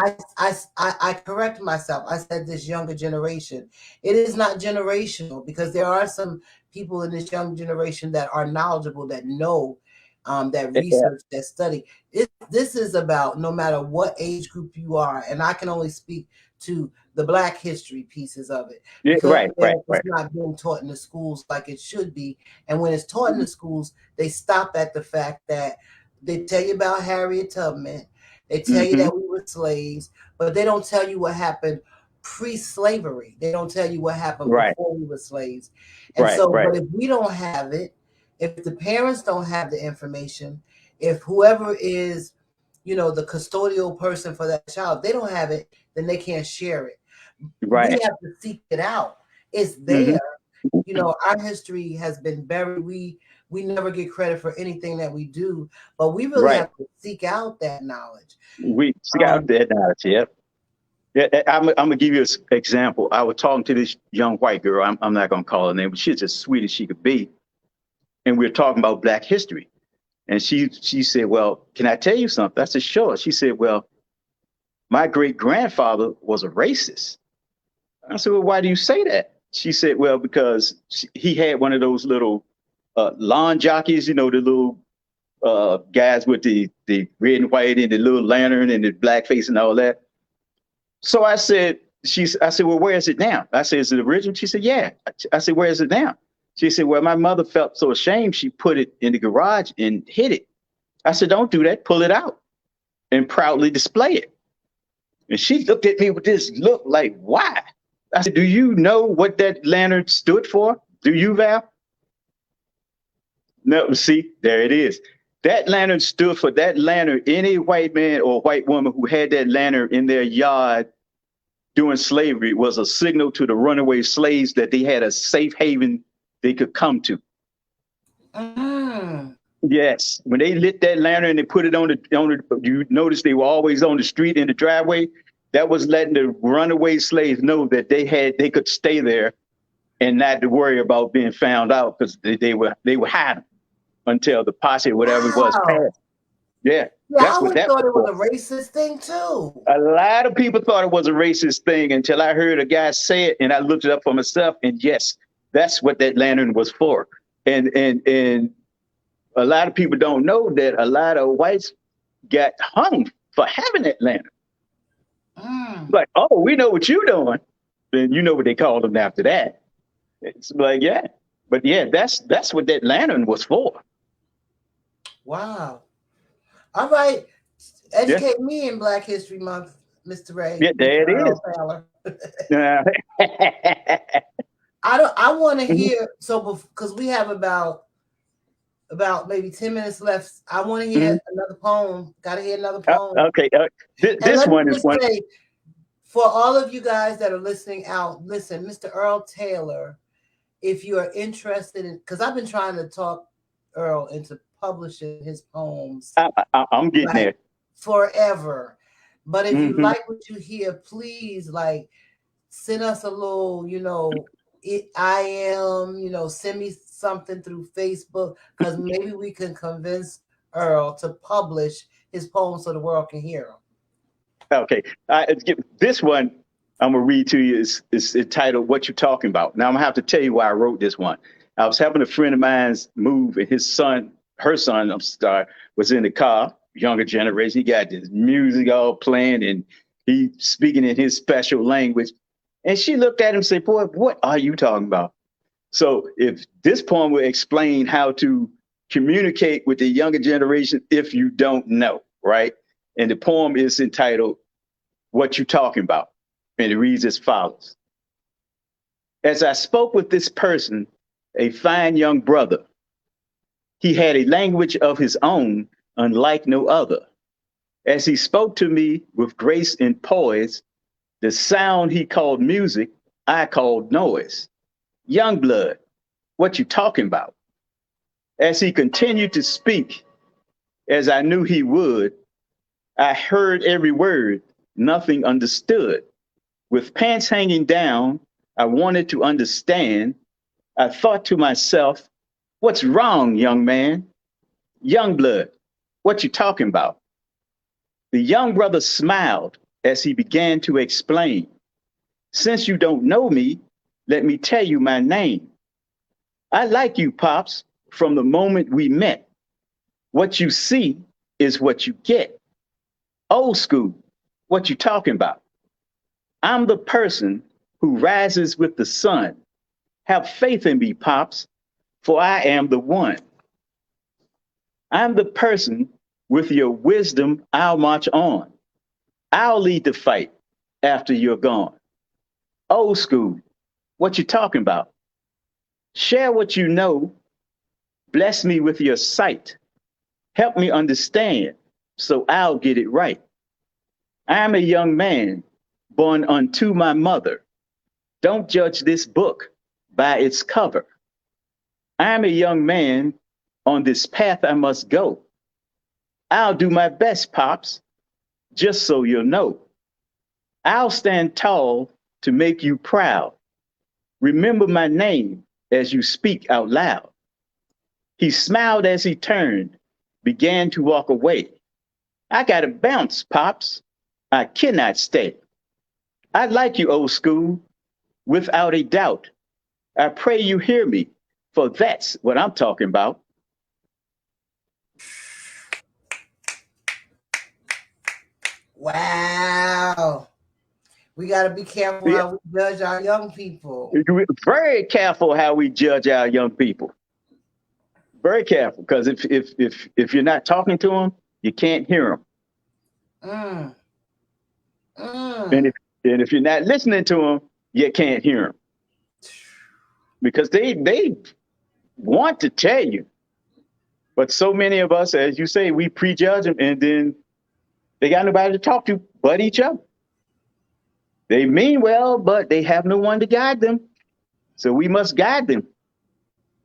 I correct myself. I said this younger generation. It is not generational, because there are some people in this young generation that are knowledgeable, that know, that Yeah, research, that study. This is about no matter what age group you are, and I can only speak to the Black history pieces of it, yeah, because right, right, it's right. not being taught in the schools like it should be. And when it's taught in the schools, they stop at the fact that they tell you about Harriet Tubman, they tell you Hmm. that we were slaves, but they don't tell you what happened pre-slavery. They don't tell you what happened Right, before we were slaves. And right, so, right. but if we don't have it, if the parents don't have the information, If whoever is, the custodial person for that child, they don't have it, then they can't share it. We Right. have to seek it out. It's Hmm. there. Our history has been buried. We never get credit for anything that we do, but we really Right. have to seek out that knowledge. We got Um, that knowledge. Yeah. Yeah. I'm gonna give you an example. I was talking to this young white girl. I'm not gonna call her name, but she's as sweet as she could be, and we were talking about Black history. And she said, "Well, can I tell you something?" I said, "Sure." She said, "Well, my great grandfather was a racist." I said, "Well, why do you say that?" She said, "Well, because he had one of those little lawn jockeys, the little guys with the red and white and the little lantern and the black face and all that." So I said, "Well, where is it now?" I said, "Is it original?" She said, "Yeah." I said, "Where is it now?" She said, "Well, my mother felt so ashamed, she put it in the garage and hid it." I said, "Don't do that. Pull it out and proudly display it." And she looked at me with this look like, "Why?" I said, "Do you know what that lantern stood for? Do you, Val?" No, see, there it is. That lantern stood for that lantern. Any white man or white woman who had that lantern in their yard during slavery was a signal to the runaway slaves that they had a safe haven they could come to. mm, Yes, when they lit that lantern and they put it you notice they were always on the street in the driveway. That was letting the runaway slaves know that they could stay there and not to worry about being found out because they were hiding until the posse or whatever it was wow. passed. Yeah, Yeah, I that's what always that thought was it was for. a racist thing too. A lot of people thought it was a racist thing until I heard a guy say it, and I looked it up for myself. And yes, that's what that lantern was for. And a lot of people don't know that a lot of whites got hung for having that lantern. Mm, Like, oh, we know what you're doing. Then you know what they called them after that. It's like, yeah, but yeah, that's what that lantern was for. wow. All right. Yeah, Educate me in Black History Month, Mr. Ray, yeah, Mr. there it Earl is. Taylor. Uh, I want to hear, so because we have about maybe 10 minutes left. I want to hear mhm. another poem. Got to hear another poem. Okay, And this let me one is just one. say, for all of you guys that are listening out, listen, Mr. Earl Taylor, if you are interested in, because I've been trying to talk Earl into publishing his poems I'm getting like there. forever. But if you Hmm. like what you hear, please like send us a little, I am, send me something through Facebook because maybe we can convince Earl to publish his poems so the world can hear them. Okay, this one I'm gonna read to you is entitled "What You Talking About." Now I'm gonna have to tell you why I wrote this one. I was helping a friend of mine's move, and her son, I'm sorry, was in the car. Younger generation, he got this music all playing, and he speaking in his special language. And she looked at him and said, "Boy, what are you talking about?" So if this poem will explain how to communicate with the younger generation if you don't know, right? And the poem is entitled "What You Talking About?" And it reads as follows. As I spoke with this person, a fine young brother, he had a language of his own, unlike no other. As he spoke to me with grace and poise, the sound he called music, I called noise. Young blood, what you talking about? As he continued to speak, as I knew he would, I heard every word, nothing understood. With pants hanging down, I wanted to understand. I thought to myself, what's wrong, young man? Young blood, what you talking about? The young brother smiled as he began to explain. Since you don't know me, let me tell you my name. I like you, Pops, from the moment we met. What you see is what you get. Old school, what you talking about? I'm the person who rises with the sun. Have faith in me, Pops, for I am the one. I'm the person with your wisdom, I'll march on. I'll lead the fight after you're gone. Old school, what you talking about? Share what you know. Bless me with your sight. Help me understand so I'll get it right. I am a young man born unto my mother. Don't judge this book by its cover. I am a young man on this path I must go. I'll do my best, Pops, just so you'll know. I'll stand tall to make you proud. Remember my name as you speak out loud. He smiled as he turned, began to walk away. I gotta bounce, Pops. I cannot stay. I like you, old school, without a doubt. I pray you hear me, for that's what I'm talking about. Wow. We got to be careful Yeah, how we judge our young people. we're very careful how we judge our young people. Very careful, because if you're not talking to them, you can't hear them. Mm, And mm. if you're not listening to them, you can't hear them because they want to tell you, but so many of us, as you say, we prejudge them, and then they got nobody to talk to but each other. They mean well, but they have no one to guide them, so we must guide them.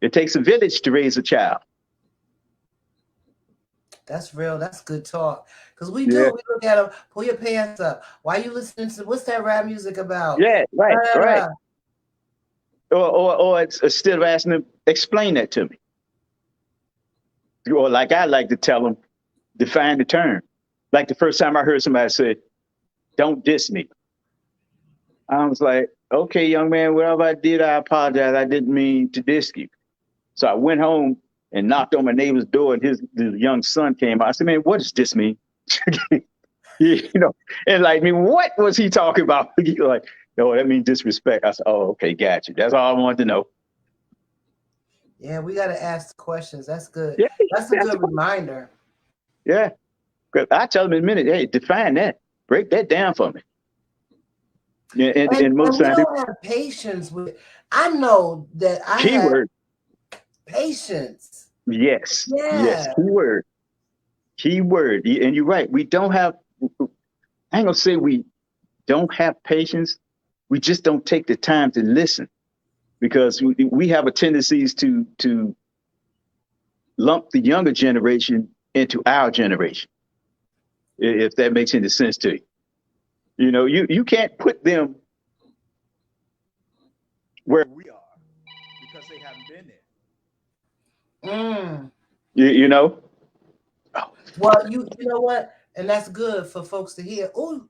It takes a village to raise a child. That's real. That's good talk. Because we do. Yeah, We look at them, pull your pants up. Why you listening to, what's that rap music about? yeah, right, right. Da-da-da. Or it's, instead of asking them, explain that to me. Or like I like to tell them, define the term. Like the first time I heard somebody say, "Don't diss me," I was like, "Okay, young man, whatever I did, I apologize. I didn't mean to diss you." So I went home and knocked on my neighbor's door, and his young son came out. I said, "Man, what does this mean?" you know, and like, me, what was he talking about? He like, "No, that means disrespect." I said, "Oh, okay, got you. That's all I wanted to know." Yeah, we got to ask questions. That's good. Yeah, That's a that's the good question. reminder. Yeah, 'cause I tell them in a minute, hey, define that, break that down for me. Yeah, and And most we times, don't have patience with, I know that I have keyword, patience. yes, yes, Yeah. keyword, keyword, and you're right. We don't have. I ain't gonna say we don't have patience. We just don't take the time to listen because we have a tendencies to lump the younger generation into our generation, if that makes any sense to you. You know, you can't put them where we are because they haven't been there. Mm. You know? Oh, Well, you know what? And that's good for folks to hear. Ooh,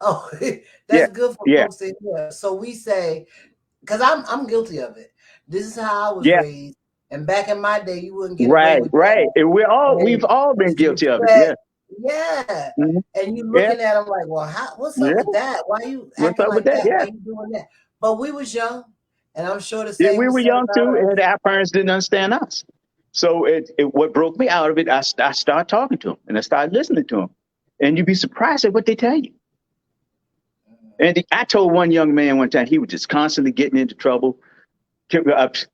oh, yeah, that's good for yeah, folks to hear. So we say, because I'm guilty of it. This is how I was yeah. raised. And back in my day, you wouldn't get away Right, with right. that. And we've And all been guilty of it. disrespect. Yeah. Yeah. Mhm. And you Yeah. looking at them like, well, what's up Yeah. with that? Why you What's acting up with like that? that? Yeah. Why you doing that? But we was young, and I'm sure the Yeah. same We was were said young too, about and us. our parents didn't understand us. So what broke me out of it, I started talking to them and I started listening to them. And you'd be surprised at what they tell you. And I told one young man one time, he was just constantly getting into trouble. And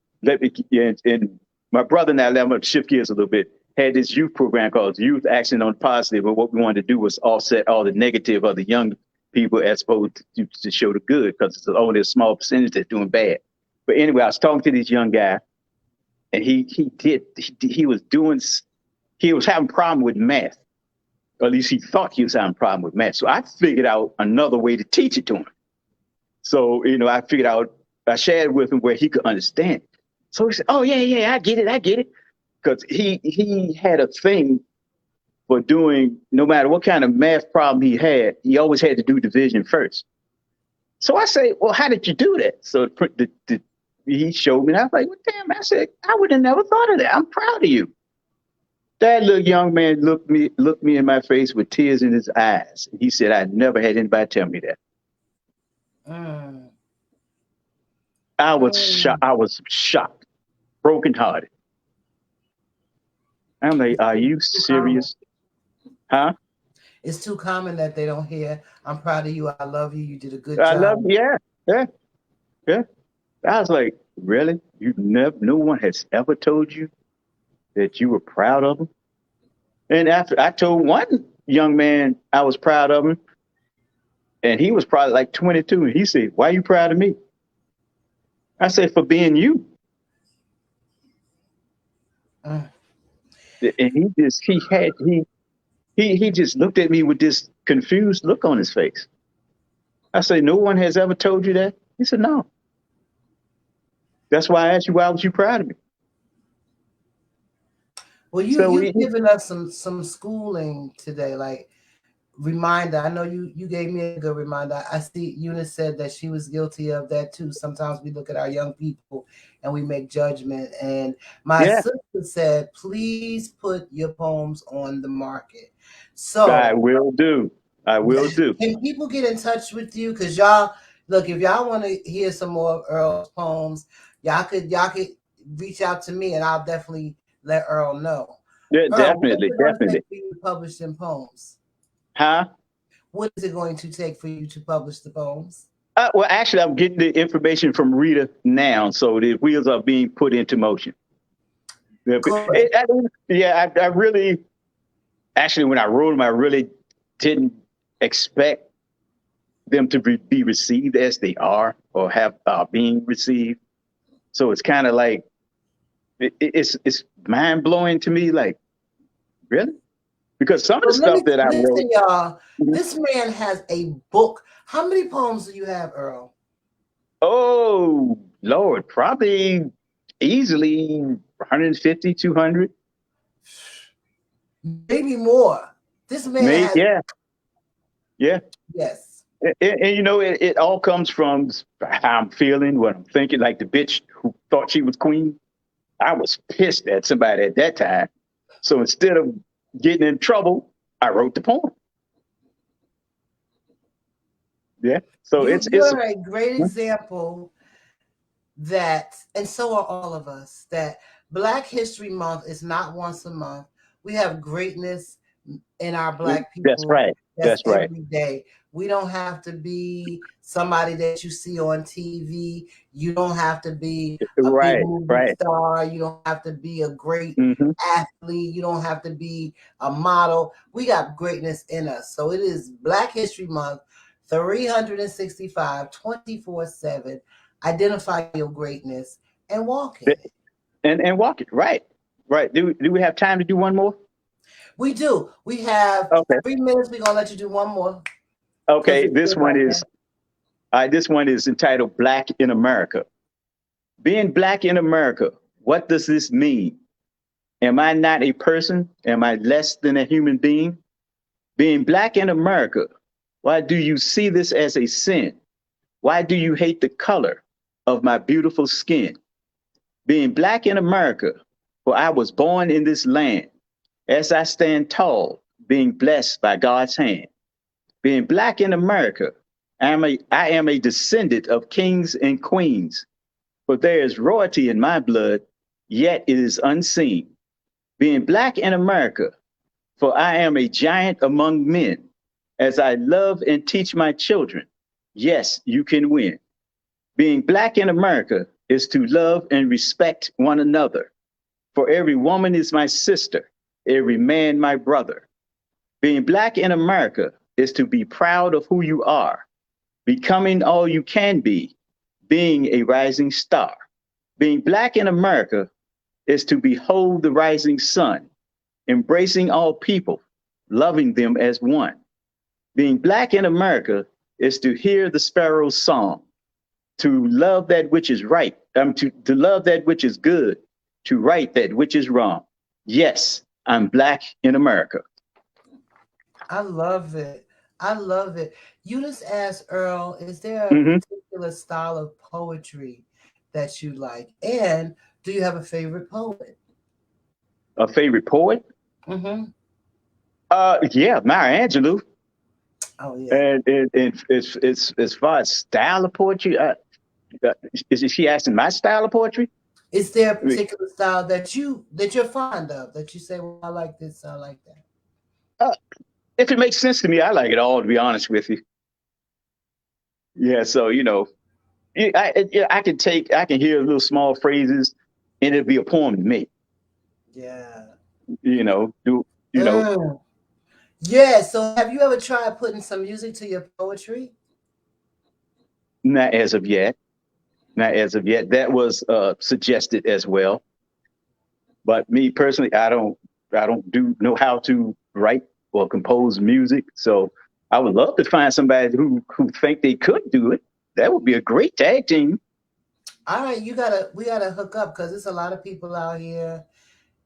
my brother and I, let me shift gears a little bit, had this youth program called Youth Action on Positive. But what we wanted to do was offset all the negative of the young people as opposed to show the good, because it's only a small percentage that's doing bad. But anyway, I was talking to this young guy, and he was doing, he was having a problem with math. Or at least he thought he was having a problem with math. So I figured out another way to teach it to him. So, I figured out, I shared with him where he could understand. So he said, "Oh, yeah, yeah, I get it, I get it." Because he had a thing for doing, no matter what kind of math problem he had, he always had to do division first. So I say, "Well, how did you do that?" So he showed me, and I was like, "Well, damn," I said, "I would have never thought of that. I'm proud of you." That little young man looked me in my face with tears in his eyes. He said, "I never had anybody tell me that." Mm, I was shocked. mm. I was shocked, brokenhearted. I'm like, "Are you Too common. serious?" Huh? It's too common that they don't hear. I'm proud of you. I love you. You did a good I love, job. yeah, yeah, yeah. I was like, "Really? You never, no one has ever told you that you were proud of them?" And after I told one young man I was proud of him, and he was probably like 22, and he said, "Why are you proud of me?" I said, "For being you." Mm. And he just looked at me with this confused look on his face. I said, "No one has ever told you that?" He said, "No." That's why I asked you, why was you proud of me? Well, So you've given us some schooling today, like reminder. I know you gave me a good reminder. I see Eunice said that she was guilty of that too. Sometimes we look at our young people and we make judgment. And my yeah, sister said, please put your poems on the market. I So will do. I will do. can people get in touch with you? Because y'all look, if y'all want to hear some more of Earl's poems, y'all could reach out to me and I'll definitely let Earl know. Yeah, Earl, what is definitely, it going to take definitely. for you to publish them poems? Huh? What is it going to take for you to publish the poems? Well, actually, I'm getting the information from Rita now, so the wheels are being put into motion. Yeah, Good. I really, actually, when I wrote them, I really didn't expect them to be received as they are or have being received. So it's kind of like it's mind blowing to me. Like, really? Because some of the But let stuff me that I wrote. listen, y'all. Mhm. This man has a book. How many poems do you have, Earl? Oh Lord, probably easily 150, 200. Maybe more. This man Maybe, has, yeah, yeah. yes. And, it all comes from how I'm feeling, what I'm thinking. Like the bitch who thought she was queen, I was pissed at somebody at that time. So instead of getting in trouble, I wrote the poem. Yeah. So it's You're a great example that, and so are all of us, that Black History Month is not once a month. We have greatness in our Black that's people right. that's That's right. every day. We don't have to be somebody that you see on TV. You don't have to be a big Right. movie Right. star. You don't have to be a great Hmm. athlete. You don't have to be a model. We got greatness in us. So it is Black History Month, 365, 24/7. Identify your greatness and walk in it. And walk it. Right. Right. Do we have time to do one more? We do. We have Okay. 3 minutes. We're gonna let you do one more because Okay. it's good right there. This one is entitled Black in America. Being black in America, what does this mean? Am I not a person? Am I less than a human being? Being black in America, why do you see this as a sin? Why do you hate the color of my beautiful skin? Being black in America, for I was born in this land. As I stand tall, being blessed by God's hand. Being black in America, I am a descendant of kings and queens. For there is royalty in my blood, yet it is unseen. Being black in America, for I am a giant among men. As I love and teach my children, yes, you can win. Being black in America is to love and respect one another. For every woman is my sister, every man my brother. Being black in America is to be proud of who you are, becoming all you can be, being a rising star. Being black in America is to behold the rising sun, embracing all people, loving them as one. Being black in America is to hear the sparrow's song, to love that which is right, to love that which is good, to right that which is wrong. Yes, I'm black in America. I love it. I love it. You just asked Earl, is there a Hmm. particular style of poetry that you like? And do you have a favorite poet? A favorite poet? Mm-hmm. Yeah, Maya Angelou. Oh yeah. And it's as far as style of poetry, uh, is she asking my style of poetry? Is there a I mean, particular style that you're fond of that you say, well, I like this, I like that? uh, if it makes sense to me, I like it all. To be honest with you, yeah. So I can hear little small phrases, and it'll be a poem to me. Yeah. You know, do you know, Mm. Yeah. So have you ever tried putting some music to your poetry? not as of yet. Not as of yet. That was suggested as well. But me personally, I don't do know how to write or compose music. So I would love to find somebody who think they could do it. That would be a great tag team. All right, we gotta hook up because there's a lot of people out here.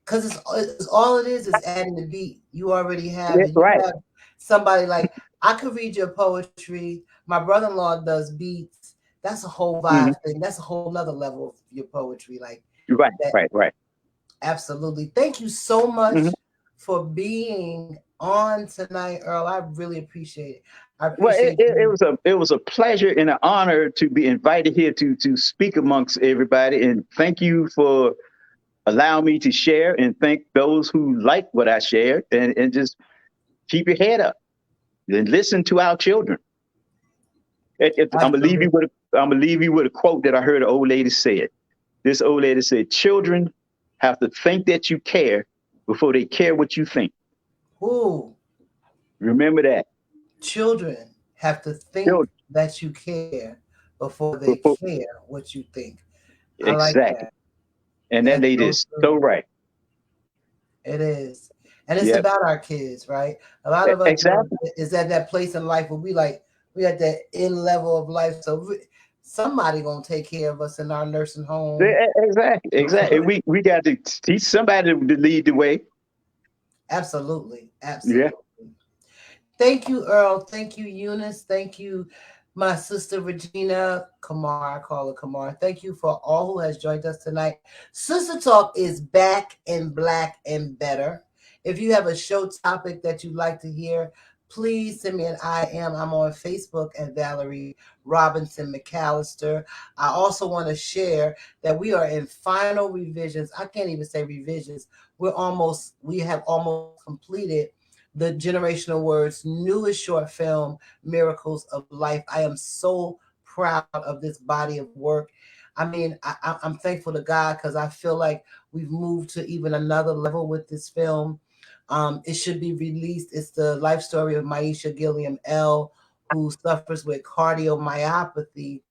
Because it's all it is adding the beat. You already have Yeah, it. You right. have somebody like I could read your poetry. My brother-in-law does beats. That's a whole vibe Hmm. thing. That's a whole nother level of your poetry. Like Right, that. right, right. Absolutely. Thank you so Hmm. much for being on tonight, Earl. I really appreciate it. I Well, appreciate you. it was a pleasure and an honor to be invited here to speak amongst everybody. And thank you for allowing me to share. And thank those who like what I shared. And just keep your head up and listen to our children. I'm gonna leave you Absolutely. with I'm gonna leave you with a quote that I heard an old lady say it. This old lady said, "Children have to think that you care before they care what you think." Ooh, Remember that. children have to think Children, that you care before they before, care what you think. I like exactly. that. And that That's lady so is so true. right. It is. And it's Yep. about our kids, right? A lot of us Exactly. is at that place in life where we at that end level of life. So somebody gonna take care of us in our nursing home. Exactly. Exactly. We got to teach somebody to lead the way. Absolutely. Yeah. Absolutely. Thank you, Earl. Thank you, Eunice. Thank you, my sister Regina Kamar. I call her Kamar. Thank you for all who has joined us tonight. Sister Talk is back in black and better. If you have a show topic that you'd like to hear, please send me an IM. I'm on Facebook at Valerie Robinson McAllister. I also want to share that we are in final revisions. I can't even say revisions. We have almost completed the Generational Words newest short film, Miracles of Life. I am so proud of this body of work. I mean, I'm thankful to God because I feel like we've moved to even another level with this film. It should be released. It's the life story of Maisha Gilliam L., who suffers with cardiomyopathy,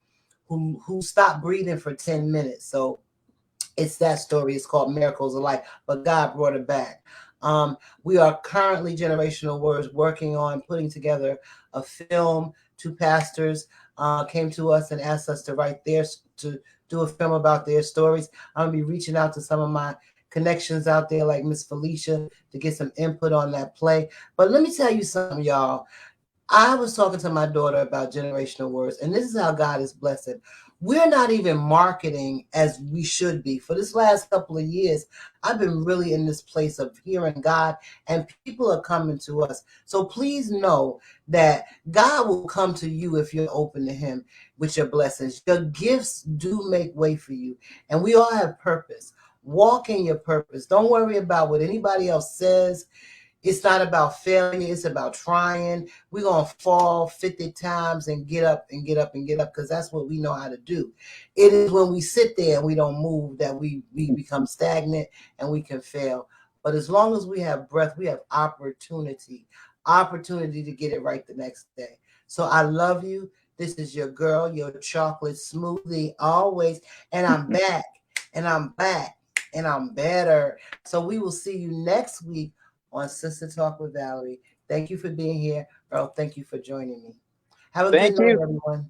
who stopped breathing for 10 minutes. So it's that story. It's called Miracles of Life, but God brought it back. We are currently Generational Words working on putting together a film. Two pastors came to us and asked us to write to do a film about their stories. I'm gonna be reaching out to some of my connections out there, like Miss Felicia, to get some input on that play. But let me tell you something, y'all. I was talking to my daughter about generational words, and this is how God is blessing. We're not even marketing as we should be. For this last couple of years, I've been really in this place of hearing God, and people are coming to us. So please know that God will come to you if you're open to Him with your blessings. Your gifts do make way for you, and we all have purpose. Walk in your purpose. Don't worry about what anybody else says. It's not about failure. It's about trying. We're going to fall 50 times and get up and get up and get up because that's what we know how to do. It is when we sit there and we don't move that we become stagnant and we can fail. But as long as we have breath, we have opportunity to get it right the next day. So I love you. This is your girl, your chocolate smoothie, always. And I'm back, and I'm back, and I'm better. So we will see you next week on Sister Talk with Valerie. Thank you for being here. Earl, thank you for joining me. Have a good Thank night, you. everyone.